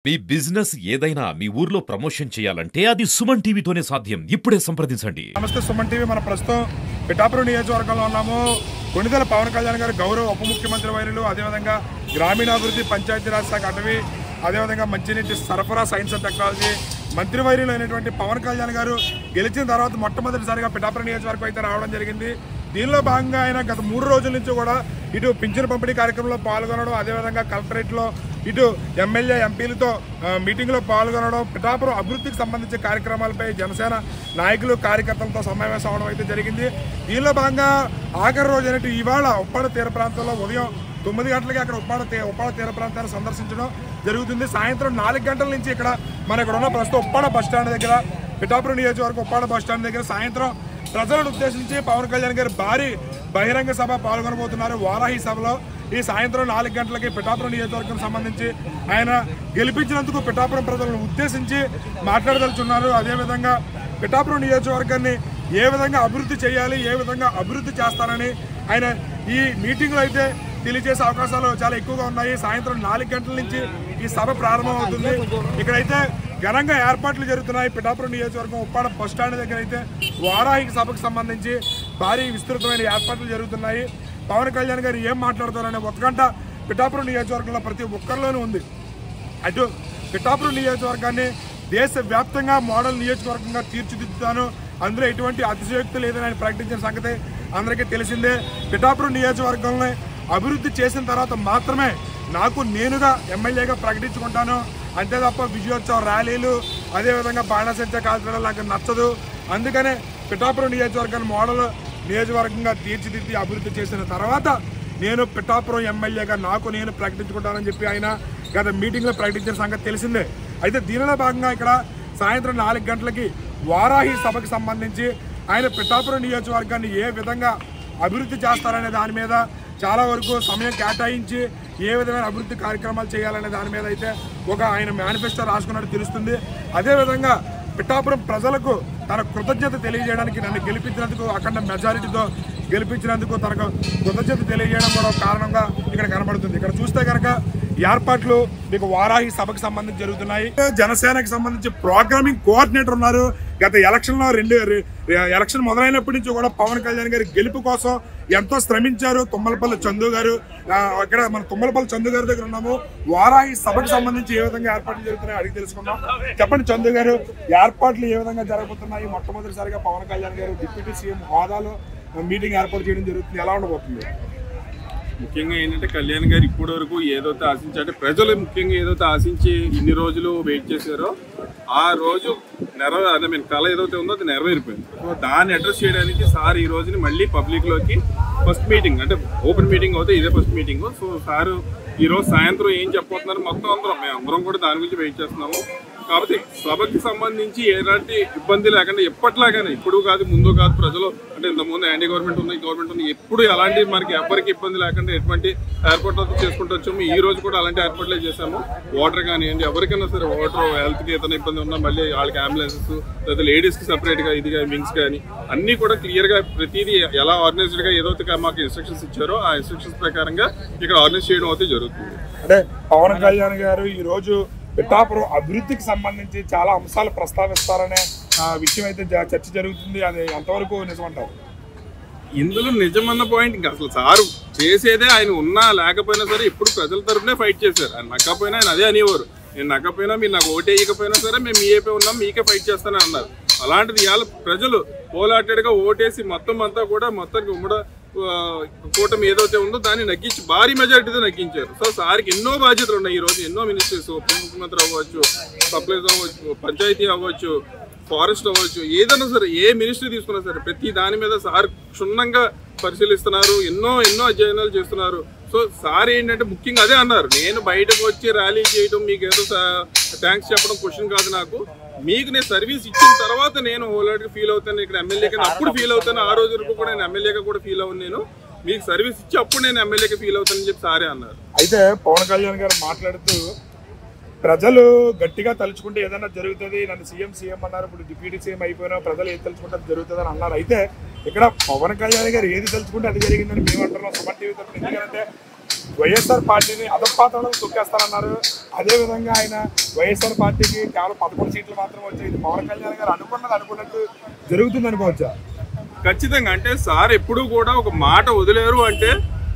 మీ business ఏదైనా మీ ఊర్లో promotion చేయాలంటే అది సుమన్ టీవీతోనే సాధ్యం. ఇప్పుడే సంప్రదించండి. నమస్తే సుమన్ టీవీ. మన ప్రస్తుతం పిఠాపురం నియోజకవర్గంలో ఉన్నాము. కొణిదెల పవన్ కళ్యాణ్ గారు గౌరవ ఉప ముఖ్యమంత్రి వర్యులు, అదేవిధంగా గ్రామీణాభివృద్ధి, పంచాయతీరాజ్ శాఖ, అటవీ, అదేవిధంగా మంచినీటి సరఫరా, సైన్స్ అండ్ టెక్నాలజీ మంత్రి వర్యులు అయినటువంటి పవన్ కళ్యాణ్ గారు గెలిచిన తర్వాత మొట్టమొదటిసారిగా పిఠాపురం నియోజకవర్గం అయితే రావడం జరిగింది. దీనిలో భాగంగా ఆయన గత 3 రోజుల నుంచి కూడా ఇటు పింఛను పంపిణీ కార్యక్రమంలో పాల్గొనడం, అదేవిధంగా కలెక్టరేట్లో ఇటు ఎమ్మెల్యే ఎంపీలతో మీటింగ్లో పాల్గొనడం, పిఠాపురం అభివృద్ధికి సంబంధించిన కార్యక్రమాలపై జనసేన నాయకులు, కార్యకర్తలతో సమావేశం అవడం అయితే జరిగింది. దీనిలో భాగంగా ఆఖరి రోజు అయినట్టు ఇవాళ ఉప్పాడ తీర ప్రాంతంలో ఉదయం 9 గంటలకి అక్కడ ఉప్పాడ తీర ప్రాంతాన్ని సందర్శించడం జరుగుతుంది. సాయంత్రం 4 గంటల నుంచి ఇక్కడ మన ఇక్కడ ఉన్న ప్రస్తుతం ఉప్పాడ బస్టాండ్ దగ్గర, పిఠాపురం నియోజకవర్గం ఉప్పాడ బస్టాండ్ దగ్గర సాయంత్రం ప్రజలను ఉద్దేశించి పవన్ కళ్యాణ్ గారు భారీ బహిరంగ సభ పాల్గొనబోతున్నారు. వారాహి సభలో ఈ సాయంత్రం 4 గంటలకి పిఠాపురం నియోజకవర్గం సంబంధించి ఆయన గెలిపించినందుకు పిఠాపురం ప్రజలను ఉద్దేశించి మాట్లాడదలుచున్నారు. అదేవిధంగా పిఠాపురం నియోజకవర్గాన్ని ఏ విధంగా అభివృద్ధి చేయాలి, ఏ విధంగా అభివృద్ధి చేస్తారని ఆయన ఈ మీటింగ్లో అయితే తెలియజేసే అవకాశాలు చాలా ఎక్కువగా ఉన్నాయి. సాయంత్రం 4 గంటల నుంచి ఈ సభ ప్రారంభమవుతుంది. ఇక్కడైతే ఘనంగా ఏర్పాట్లు జరుగుతున్నాయి. పిఠాపురం నియోజకవర్గం ఉప్పాడ బస్టాండ్ దగ్గర అయితే వారాహి సభకు సంబంధించి భారీ విస్తృతమైన ఏర్పాట్లు జరుగుతున్నాయి. పవన్ కళ్యాణ్ గారు ఏం మాట్లాడతారనే ఉత్కంఠ పిఠాపురం నియోజకవర్గంలో ప్రతి ఒక్కరిలోనూ ఉంది. అటు పిఠాపురం నియోజకవర్గాన్ని దేశవ్యాప్తంగా మోడల్ నియోజకవర్గంగా తీర్చిదిద్దుతాను, అందులో ఎటువంటి అతిశయోక్తి లేదని ఆయన ప్రకటించిన సంగతి అందరికీ తెలిసిందే. పిఠాపురం నియోజకవర్గంలో అభివృద్ధి చేసిన తర్వాత మాత్రమే నాకు నేనుగా ఎమ్మెల్యేగా ప్రకటించుకుంటాను, అంతే తప్ప విజయోత్సవ ర్యాలీలు, అదేవిధంగా బాణసంచా కాల్చడం నాకు నచ్చదు. అందుకనే పిఠాపురం నియోజకవర్గాన్ని మోడల్ నియోజకవర్గంగా తీర్చిదిద్ది అభివృద్ధి చేసిన తర్వాత నేను పిఠాపురం ఎమ్మెల్యేగా నాకు నేను ప్రకటించుకుంటానని చెప్పి ఆయన గత మీటింగ్లో ప్రకటించిన సంగతి తెలిసిందే. అయితే దీనిలో భాగంగా ఇక్కడ సాయంత్రం 4 గంటలకి వారాహి సభకు సంబంధించి ఆయన పిఠాపురం నియోజకవర్గాన్ని ఏ విధంగా అభివృద్ధి చేస్తారనే దాని మీద చాలా వరకు సమయం కేటాయించి ఏ విధమైన అభివృద్ధి కార్యక్రమాలు చేయాలనే దాని మీద అయితే ఒక ఆయన మేనిఫెస్టో రాసుకున్నట్టు తెలుస్తుంది. అదేవిధంగా పిఠాపురం ప్రజలకు తన కృతజ్ఞత తెలియజేయడానికి నన్ను గెలిపించినందుకు, అఖండ మెజారిటీతో గెలిపించినందుకు తనకు కృతజ్ఞత తెలియజేయడం కూడా కారణంగా ఇక్కడ కనబడుతుంది. ఇక్కడ చూస్తే కనుక ఏర్పాట్లు మీకు వారాహి సభకు సంబంధించి జరుగుతున్నాయి. జనసేనకు సంబంధించి ప్రోగ్రామింగ్ కోఆర్డినేటర్ ఉన్నారు. గత ఎలక్షన్లో ఎలక్షన్ మొదలైనప్పటి నుంచి కూడా పవన్ కళ్యాణ్ గారి గెలుపు కోసం ఎంతో శ్రమించారు. తుమ్మలపల్లి చందు గారు, ఇక్కడ మన తుమ్మలపల్లి చందు గారి దగ్గర ఉన్నాము. వారాహి సభకు సంబంధించి ఏ విధంగా ఏర్పాట్లు జరుగుతున్నాయి అడిగి తెలుసుకున్నాం. చెప్పండి చందు గారు, ఏర్పాట్లు ఏ విధంగా జరగబోతున్నాయి? మొట్టమొదటిసారిగా పవన్ కళ్యాణ్ గారు డిప్యూటీ సీఎం హోదాలో మీటింగ్ ఏర్పాటు చేయడం జరుగుతుంది, ఎలా ఉండబోతుంది? ముఖ్యంగా ఏంటంటే కళ్యాణ్ గారు ఇప్పటి వరకు ఏదైతే ఆశించారంటే ప్రజలు ముఖ్యంగా ఏదైతే ఆశించి ఇన్ని రోజులు వెయిట్ చేశారో ఆ రోజు కళ ఏదైతే ఉందో అది నెరవేరిపోయింది. సో దాన్ని అడ్రస్ చేయడానికి సార్ ఈ రోజుని మళ్ళీ పబ్లిక్లోకి ఫస్ట్ మీటింగ్, అంటే ఓపెన్ మీటింగ్ అవుతే ఇదే ఫస్ట్ మీటింగ్. సో సారు ఈరోజు సాయంత్రం ఏం చెప్పబోతున్నారు మొత్తం మేము అందరం కూడా దాని గురించి వెయిట్ చేస్తున్నాము. కాబట్టి సభకి సంబంధించి ఎలాంటి ఇబ్బంది లేకుండా ఎప్పట్లాగానే, ఇప్పుడు కాదు ముందు కాదు, ప్రజలు అంటే ఇంతకుముందు యాంటీ గవర్నమెంట్ ఉంది, గవర్నమెంట్ ఉంది, ఎప్పుడు అలాంటి మనకి ఎవరికి ఇబ్బంది లేకుండా ఎటువంటి ఏర్పాట్లు చేసుకుంటూ వచ్చాము. ఈ రోజు కూడా అలాంటి ఏర్పాట్లే చేశాము. వాటర్ కానివ్వండి, ఎవరికైనా సరే వాటర్ హెల్త్కి ఏదైనా ఇబ్బంది ఉన్నా మళ్ళీ వాళ్ళకి అంబులెన్సెస్, లేదా లేడీస్కి సపరేట్గా ఇది కానీ వింగ్స్ కానీ అన్నీ కూడా క్లియర్గా ప్రతిదీ ఎలా ఆర్గనైజ్డ్గా ఏదైతే మాకు ఇన్స్ట్రక్షన్స్ ఇచ్చారో ఆ ఇన్స్ట్రక్షన్స్ ప్రకారంగా ఇక్కడ ఆర్గనైజ్ చేయడం అయితే జరుగుతుంది. అంటే పవన్ కళ్యాణ్ గారు ఈరోజు పిఠాపురం అభివృద్ధికి సంబంధించి చాలా అంశాలు ప్రస్తావిస్తారనే విషయం అయితే చర్చ జరుగుతుంది. అది ఎంతవరకు నిజమంటారు? ఇందులో నిజమన్న పాయింట్ ఇంకా అసలు సారు చేసేదే ఆయన ఉన్నా లేకపోయినా సరే ఇప్పుడు ప్రజల తరఫునే ఫైట్ చేశారు. ఆయన నక్కపోయినా ఆయన అదే అనేవారు, నేను నక్కపోయినా మీరు నాకు ఓటు వేయకపోయినా సరే మేము మీపై ఉన్నాం, మీకే ఫైట్ చేస్తానని అన్నారు. అలాంటిది ఇవాళ ప్రజలు పోలాటెడ్గా ఓటేసి మొత్తం అంతా కూడా మొత్తానికి ఉమ్మడి కూటమి ఏదైతే ఉందో దాన్ని నగ్గించి భారీ మెజారిటీతో నగ్గించారు. సో సార్కి ఎన్నో బాధ్యతలు ఉన్నాయి. ఈ రోజు ఎన్నో మినిస్ట్రీస్, ఉప ముఖ్యమంత్రి అవ్వచ్చు, సప్లైస్ అవ్వచ్చు, పంచాయతీ అవ్వచ్చు, ఫారెస్ట్ అవ్వచ్చు, ఏదైనా సరే ఏ మినిస్ట్రీ తీసుకున్నా సరే ప్రతి దాని మీద సార్ క్షుణ్ణంగా పరిశీలిస్తున్నారు, ఎన్నో అధ్యయనాలు చేస్తున్నారు. సో సార్ ఏంటంటే ముఖ్యంగా అదే అన్నారు, నేను బయటకు వచ్చి ర్యాలీ చేయడం మీకు ఏదో థ్యాంక్స్ చెప్పడం క్వశ్చన్ కాదు, నాకు మీకు నేను సర్వీస్ ఇచ్చిన తర్వాత నేను హోల్హార్ట్గా ఫీల్ అవుతాను, ఇక్కడ ఎమ్మెల్యేగా అప్పుడు ఫీల్ అవుతాను, ఆ రోజు వరకు కూడా నేను ఎమ్మెల్యేగా కూడా ఫీల్ అవును, నేను మీకు సర్వీస్ ఇచ్చి అప్పుడు నేను ఎమ్మెల్యేగా ఫీల్ అవుతానని చెప్పి సారే అన్నారు. అయితే పవన్ కళ్యాణ్ గారు మాట్లాడుతూ ప్రజలు గట్టిగా తలుచుకుంటే ఏదైనా జరుగుతుంది, నన్ను సీఎం అన్నారు, ఇప్పుడు డిప్యూటీ సీఎం అయిపోయినా ప్రజలు ఏది తలుచుకుంటే అది జరుగుతుంది అని అన్నారు. అయితే ఇక్కడ పవన్ కళ్యాణ్ గారు ఏది తలుచుకుంటే అది జరిగిందని మేము అంటున్నాం సుమన్ టీవీ తరఫున. ఎందుకంటే వైఎస్ఆర్ పార్టీని అధపాతాళం తొక్కేస్తారన్నారు. అదేవిధంగా ఆయన వైఎస్ఆర్ పార్టీకి కేవలం 11 సీట్లు మాత్రం వచ్చాయి. ఇది పవన్ కళ్యాణ్ గారు అనుకున్నట్టు జరుగుతుంది అనుకోవచ్చా? ఖచ్చితంగా. అంటే సార్ ఎప్పుడూ కూడా ఒక మాట వదిలేరు అంటే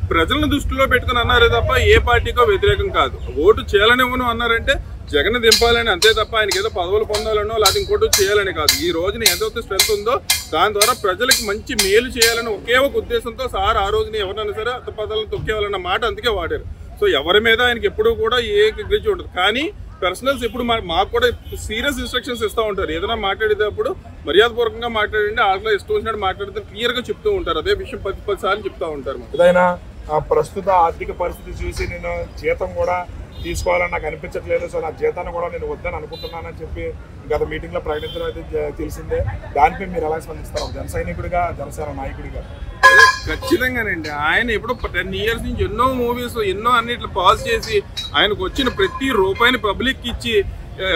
ప్రజలను దృష్టిలో పెట్టుకుని అన్నారే తప్ప ఏ పార్టీకో వ్యతిరేకం కాదు. ఓటు చేయాలనివ్వను అన్నారంటే జగన్ దింపాలని, అంతే తప్ప ఆయనకి ఏదో పదవులు పొందాలనో లేకపోతే ఇంకోటి చేయాలని కాదు. ఈ రోజున ఏదైతే స్ట్రెంత్ ఉందో దాని ద్వారా ప్రజలకు మంచి మేలు చేయాలని ఒకే ఒక ఉద్దేశంతో సార్ ఆ రోజున ఎవరైనా సరే అత్తపదాలను తొక్కేవాలన్న మాట అందుకే వాడారు. సో ఎవరి మీద ఆయనకి ఎప్పుడూ కూడా ఏ గ్రిడ్జ్ ఉండదు. కానీ పర్సనల్స్ ఇప్పుడు మాకు కూడా సీరియస్ ఇన్స్ట్రక్షన్స్ ఇస్తూ ఉంటారు. ఏదైనా మాట్లాడేటప్పుడు మర్యాదపూర్వకంగా మాట్లాడండి, ఆటలో ఇష్టం వచ్చినట్టు మాట్లాడితే క్లియర్గా చెప్తూ ఉంటారు. అదే విషయం 10 సార్లు చెప్తూ ఉంటారు. ఏదైనా ప్రస్తుత ఆర్థిక పరిస్థితి చూసి నేను జీతం కూడా తీసుకోవాలని నాకు అనిపించట్లేదు, సో నా జీతాన్ని కూడా నేను వద్దని అనుకుంటున్నానని చెప్పి గత మీటింగ్లో ప్రకటించడం అయితే తెలిసిందే. దానిపై మీరు ఎలా స్పందిస్తారు జన సైనికుడిగా, జనసేన నాయకుడిగా? ఖచ్చితంగానండి. ఆయన ఇప్పుడు 10 years నుంచి ఎన్నో మూవీస్ ఎన్నో అన్నిట్లు పాజ్ చేసి ఆయనకు వచ్చిన ప్రతి రూపాయిని పబ్లిక్ ఇచ్చి,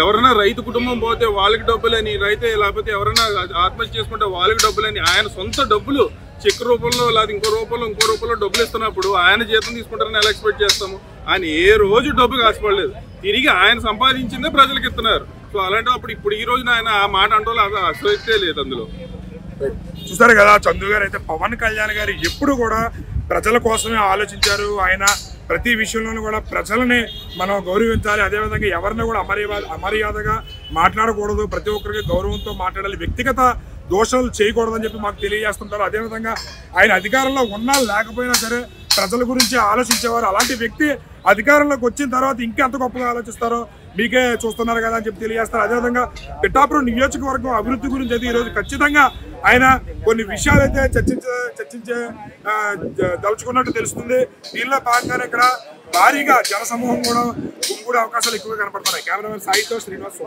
ఎవరైనా రైతు కుటుంబం పోతే వాళ్ళకి డబ్బులని, రైతే లేకపోతే ఎవరైనా ఆత్మహత్య చేసుకుంటే వాళ్ళకి డబ్బులని, ఆయన సొంత డబ్బులు చెక్ రూపంలో లేదా ఇంకో రూపంలో డబ్బులు ఇస్తున్నప్పుడు ఆయన జీతం తీసుకుంటారని ఎలా ఎక్స్పెక్ట్ చేస్తాము? ఆయన ఏ రోజు డబ్బుకి ఆశపడలేదు. తిరిగి ఆయన సంపాదించిందే ప్రజలకు ఇస్తున్నారు. సో అలాంటి ఇప్పుడు ఈ రోజున ఆయన ఆ మాట అంటే అసలు లేదు అందులో. చూస్తారు కదా చందు గారు అయితే పవన్ కళ్యాణ్ గారు ఎప్పుడు కూడా ప్రజల కోసమే ఆలోచించారు. ఆయన ప్రతి విషయంలోనూ కూడా ప్రజలని మనం గౌరవించాలి, అదేవిధంగా ఎవరిని కూడా అమర్యాదగా మాట్లాడకూడదు, ప్రతి ఒక్కరికి గౌరవంతో మాట్లాడాలి, వ్యక్తిగత దోషాలు చేయకూడదని చెప్పి మాకు తెలియజేస్తుంటారు. అదేవిధంగా ఆయన అధికారంలో ఉన్నా లేకపోయినా సరే ప్రజల గురించి ఆలోచించేవారు. అలాంటి వ్యక్తి అధికారంలోకి వచ్చిన తర్వాత ఇంకెంత గొప్పగా ఆలోచిస్తారో మీకే చూస్తున్నారు కదా అని చెప్పి తెలియజేస్తారు. అదేవిధంగా పిఠాపురం నియోజకవర్గం అభివృద్ధి గురించి అయితే ఈరోజు ఖచ్చితంగా ఆయన కొన్ని విషయాలు అయితే చర్చించే దలుచుకున్నట్టు తెలుస్తుంది. దీనిలో భాగంగానే ఇక్కడ భారీగా జనసమూహం కూడా అవకాశాలు ఎక్కువగా కనపడుతున్నాయి. కెమెరామెన్ సాయితో శ్రీనివాస్.